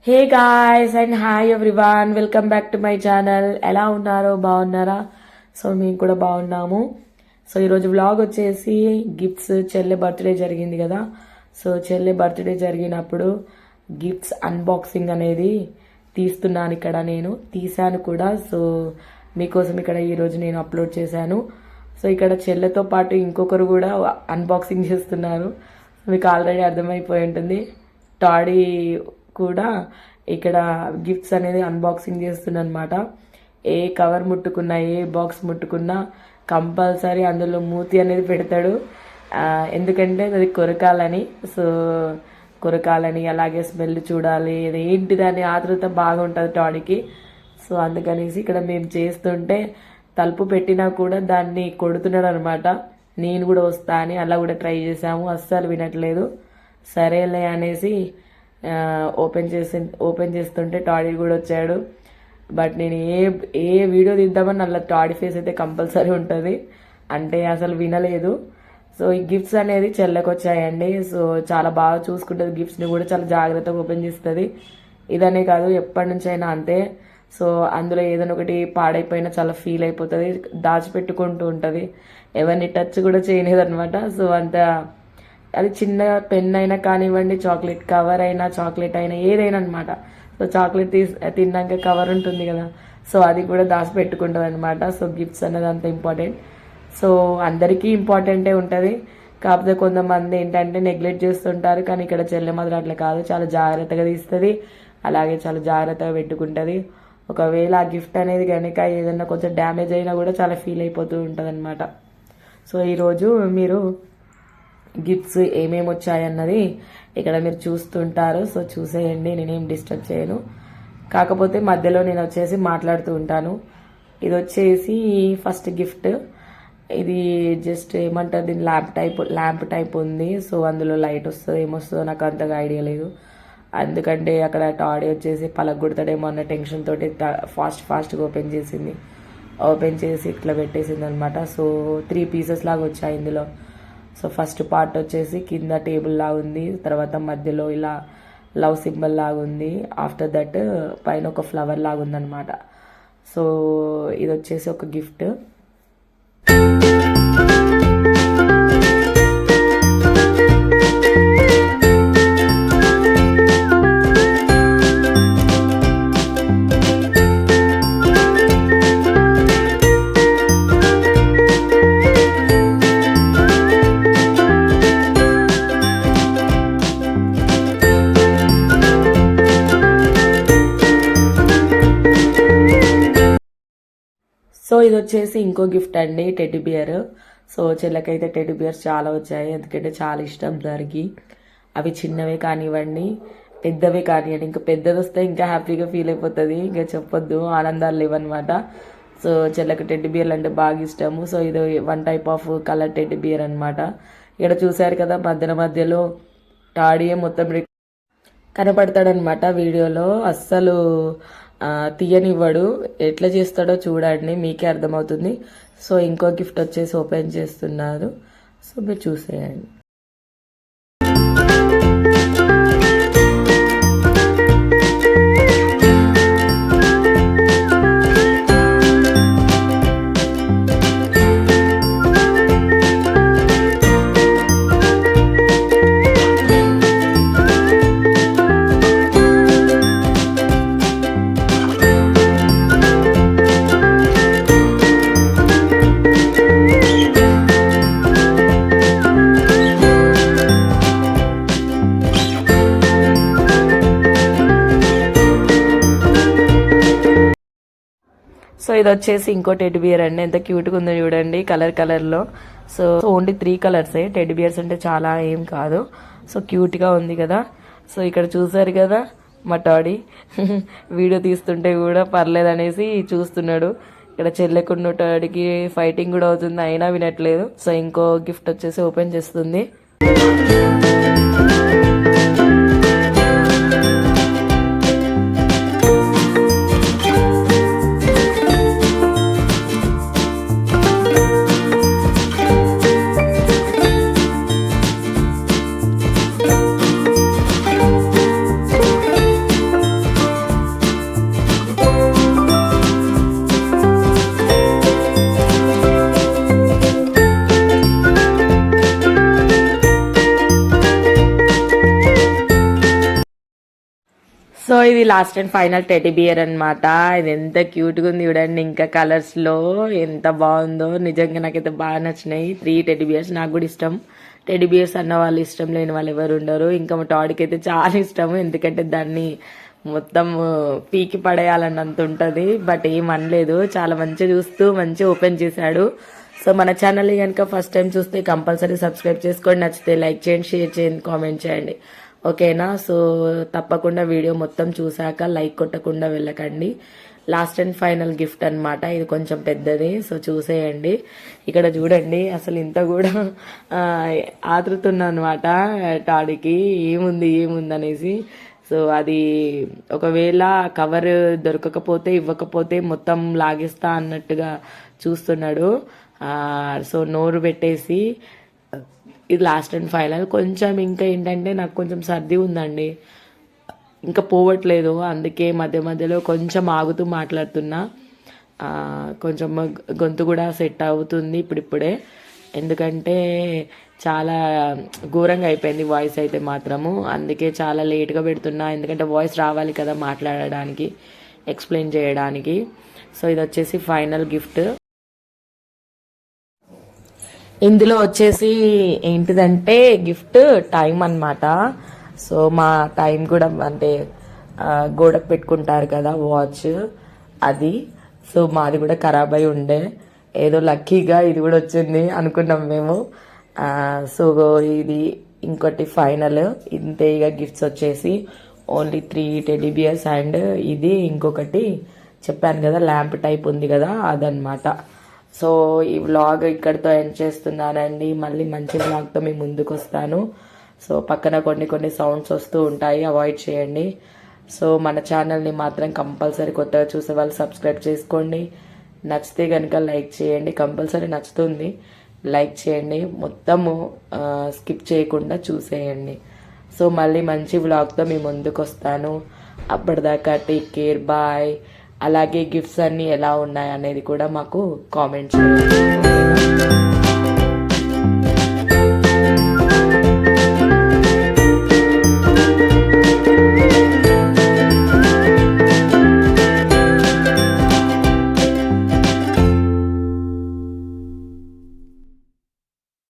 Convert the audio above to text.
Hey guys and hi everyone, welcome back to my channel. ఎలా ఉన్నారో బాగున్నారా? So మేము కూడా బాగున్నాము. సో ఈరోజు వ్లాగ్ వచ్చేసి గిఫ్ట్స్. చెల్లె బర్త్డే జరిగింది కదా, సో చెల్లె బర్త్డే జరిగినప్పుడు గిఫ్ట్స్ అన్బాక్సింగ్ అనేది తీస్తున్నాను. ఇక్కడ నేను తీసాను కూడా, సో మీకోసం ఇక్కడ ఈరోజు నేను అప్లోడ్ చేశాను. సో ఇక్కడ చెల్లెతో పాటు ఇంకొకరు కూడా అన్బాక్సింగ్ చేస్తున్నారు. మీకు ఆల్రెడీ అర్థమైపోయి ఉంటుంది. టాడీ కూడా ఇక్కడ గిఫ్ట్స్ అనేది అన్బాక్సింగ్ చేస్తున్నమాట. ఏ కవర్ ముట్టుకున్నా, ఏ బాక్స్ ముట్టుకున్నా కంపల్సరీ అందులో మూతి అనేది పెడతాడు. ఎందుకంటే అది కొరకాలని. సో కొరకాలని, అలాగే స్మెల్ చూడాలి, ఏంటి దాని ఆతృత బాగా ఉంటుంది టాడీకి. సో అందుకనేసి ఇక్కడ మేము చేస్తుంటే తలుపు పెట్టినా కూడా దాన్ని కొడుతున్నాడు అనమాట. నేను కూడా వస్తా అని అలా కూడా ట్రై చేసాము, అస్సలు వినట్లేదు. సరేలే అనేసి ఓపెన్ చేస్తుంటే టాడీ కూడా వచ్చాడు. బట్ నేను ఏ వీడియో తీద్దామని అలా టాడీ ఫేస్ అయితే కంపల్సరీ ఉంటుంది, అంటే అసలు వినలేదు. సో ఈ గిఫ్ట్స్ అనేది చెల్లెకి వచ్చాయండి. సో చాలా బాగా చూసుకుంటుంది, గిఫ్ట్స్ని కూడా చాలా జాగ్రత్తగా ఓపెన్ చేస్తుంది. ఇదనే కాదు, ఎప్పటి నుంచి అయినా అంతే. సో అందులో ఏదైనా ఒకటి పాడైపోయినా చాలా ఫీల్ అయిపోతుంది, దాచిపెట్టుకుంటూ ఉంటుంది, ఎవరిని టచ్ కూడా చేయలేదు అనమాట. సో అంత అది చిన్న పెన్ అయినా కానివ్వండి, చాక్లెట్ కవర్ అయినా, చాక్లెట్ అయినా, ఏదైనా అనమాట. సో చాక్లెట్ తిన్నాక కవర్ ఉంటుంది కదా, సో అది కూడా దాచిపెట్టుకుంటుంది అనమాట. సో గిఫ్ట్స్ అనేది అంత ఇంపార్టెంట్. సో అందరికీ ఇంపార్టెంటే ఉంటుంది, కాకపోతే కొంతమంది ఏంటంటే నెగ్లెక్ట్ చేస్తుంటారు. కానీ ఇక్కడ చెల్లె మాత్రం అట్లా కాదు, చాలా జాగ్రత్తగా తీస్తుంది, అలాగే చాలా జాగ్రత్తగా పెట్టుకుంటుంది. ఒకవేళ ఆ గిఫ్ట్ అనేది కనుక ఏదైనా కొంచెం డ్యామేజ్ అయినా కూడా చాలా ఫీల్ అయిపోతూ ఉంటుంది అనమాట. సో ఈరోజు మీరు గిఫ్ట్స్ ఏమేమి వచ్చాయన్నది ఇక్కడ మీరు చూస్తుంటారు. సో చూసేయండి, నేనేం డిస్టర్బ్ చేయను. కాకపోతే మధ్యలో నేను వచ్చేసి మాట్లాడుతూ ఉంటాను. ఇది వచ్చేసి ఫస్ట్ గిఫ్ట్. ఇది జస్ట్ ఏమంటారు, దీని ల్యాంప్ టైప్ ఉంది. సో అందులో లైట్ వస్తుంది, ఏమొస్తుందో నాకు అంతగా ఐడియా లేదు. ఎందుకంటే అక్కడ టాడీ వచ్చేసి పలగొడతాడేమో అన్న టెన్షన్ తోటి ఫాస్ట్గా ఓపెన్ చేసి ఇట్లా పెట్టేసింది అనమాట. సో 3 పీసెస్ లాగా వచ్చాయి ఇందులో. సో ఫస్ట్ పార్ట్ వచ్చేసి కింద టేబుల్ లాగా ఉంది, తర్వాత మధ్యలో ఇలా లవ్ సింబల్ లాగా ఉంది, ఆఫ్టర్ దట్ పైన ఒక ఫ్లవర్ లాగా ఉందన్నమాట. సో ఇది వచ్చేసి ఒక గిఫ్ట్. సో ఇది వచ్చేసి ఇంకో గిఫ్ట్ అండి, టెడ్డీ బియర్. సో చెల్లకైతే టెడ్డీ బియర్స్ చాలా వచ్చాయి, ఎందుకంటే చాలా ఇష్టం దానికి. అవి చిన్నవే కానివ్వండి, పెద్దవే కానివ్వండి. ఇంకా పెద్దది వస్తే ఇంకా హ్యాపీగా ఫీల్ అయిపోతుంది, ఇంకా చెప్పొద్దు, ఆనందాలు లేవన్నమాట. సో చెల్లకి టెడ్డీ బియర్లు అంటే బాగా ఇష్టము. సో ఇది 1 type of colour teddy bear అనమాట. ఇక్కడ చూసారు కదా, మధ్యలో టాడీయే మొత్తం కనపడతాడనమాట వీడియోలో. అస్సలు తీయనివ్వడు, ఎట్లా చేస్తాడో చూడండి, మీకే అర్థమవుతుంది. సో ఇంకో గిఫ్ట్ వచ్చేసి ఓపెన్ చేస్తున్నారు, సో మీరు చూసేయండి. సో ఇది వచ్చేసి ఇంకో టెడ్డీ బియర్ అండి, ఎంత క్యూట్గా ఉందో చూడండి, కలర్లో. సో ఓన్లీ 3 కలర్సే. టెడ్డీ బియర్స్ అంటే చాలా ఏం కాదు. సో క్యూట్గా ఉంది కదా. సో ఇక్కడ చూసారు కదా, మా టాడీ వీడియో తీస్తుంటే కూడా పర్లేదు అనేసి చూస్తున్నాడు. ఇక్కడ చెల్లెకున్న టాడీకి ఫైటింగ్ కూడా అవుతుంది, అయినా వినట్లేదు. సో ఇంకో గిఫ్ట్ వచ్చేసి ఓపెన్ చేస్తుంది. సో ఇది last and final teddy bear అన్నమాట. ఇది ఎంత క్యూట్ గా ఉంది చూడండి, ఇంకా కలర్స్ లో ఎంత బాగుందో. నిజంగా నాకైతే బాగా నచ్చినాయి 3 టెడ్డీ బియర్స్. నాకు కూడా ఇష్టం టెడ్డీ బియర్స్, అన్న వాళ్ళు ఇష్టం లేని వాళ్ళు ఎవరు ఉండరు. ఇంకా మా టాడీకి అయితే చాలా ఇష్టము, ఎందుకంటే దాన్ని మొత్తం పీకి పడేయాలన్నంత ఉంటది. బట్ ఏం అనలేదు, చాలా మంచిగా చూస్తూ మంచిగా ఓపెన్ చేశాడు. సో మన ఛానల్ కనుక ఫస్ట్ టైం చూస్తే కంపల్సరీ సబ్స్క్రైబ్ చేసుకోండి, నచ్చితే లైక్ చేయండి, షేర్ చేయండి, కామెంట్ చేయండి, ఓకేనా. సో తప్పకుండా వీడియో మొత్తం చూసాక లైక్ కొట్టకుండా వెళ్ళకండి. లాస్ట్ అండ్ ఫైనల్ గిఫ్ట్ అన్నమాట. ఇది కొంచెం పెద్దది, సో చూసేయండి. ఇక్కడ చూడండి, అసలు ఇంత కూడా ఆతృతున్నా అనమాట టాడీకి, ఏముంది అనేసి. సో అది ఒకవేళ కవర్ దొరకకపోతే ఇవ్వకపోతే మొత్తం లాగేస్తా అన్నట్టుగా చూస్తున్నాడు. సో నోరు పెట్టేసి ఇది లాస్ట్ అండ్ ఫైనల్. కొంచెం ఇంకా ఏంటంటే నాకు కొంచెం సర్ది ఉందండి, ఇంకా పోవట్లేదు, అందుకే మధ్య మధ్యలో కొంచెం ఆగుతూ మాట్లాడుతున్నా. కొంచెం గొంతు కూడా సెట్ అవుతుంది ఇప్పుడిప్పుడే, ఎందుకంటే చాలా ఘోరంగా అయిపోయింది వాయిస్ అయితే మాత్రము. అందుకే చాలా లేట్గా పెడుతున్నా, ఎందుకంటే వాయిస్ రావాలి కదా మాట్లాడడానికి, ఎక్స్ప్లెయిన్ చేయడానికి. సో ఇది వచ్చేసి ఫైనల్ గిఫ్ట్. ఇందులో వచ్చేసి ఏంటిదంటే గిఫ్ట్ టైం అన్నమాట. సో మా టైం కూడా అంటే గోడకు పెట్టుకుంటారు కదా వాచ్, అది. సో మాది కూడా ఖరాబ్ అయి ఉండే, ఏదో లక్కీగా ఇది కూడా వచ్చింది అనుకున్నాం మేము. సో ఇది ఇంకోటి ఫైనల్. ఇంతే ఇక గిఫ్ట్స్ వచ్చేసి ఓన్లీ 3 టెడ్డీ బియర్స్ అండ్ ఇది ఇంకొకటి చెప్పాను కదా ల్యాంప్ టైప్ ఉంది కదా, అదనమాట. సో ఈ వ్లాగ్ ఇక్కడితో ఎండ్ చేస్తున్నానండి. మళ్ళీ మంచి వ్లాగ్తో మీ ముందుకు వస్తాను. సో పక్కన కొన్ని సౌండ్స్ వస్తూ ఉంటాయి, అవాయిడ్ చేయండి. సో మన ఛానల్ని మాత్రం కంపల్సరీ కొత్తగా చూసే వాళ్ళు సబ్స్క్రైబ్ చేసుకోండి. నచ్చితే కనుక లైక్ చేయండి, కంపల్సరీ నచ్చుతుంది, లైక్ చేయండి, మొత్తము స్కిప్ చేయకుండా చూసేయండి. సో మళ్ళీ మంచి వ్లాగ్తో మీ ముందుకు వస్తాను. అప్పటిదాకా టేక్ కేర్, బాయ్. అలాగే గిఫ్ట్స్ అన్నీ ఎలా ఉన్నాయి అనేది కూడా మాకు కామెంట్ చేయండి.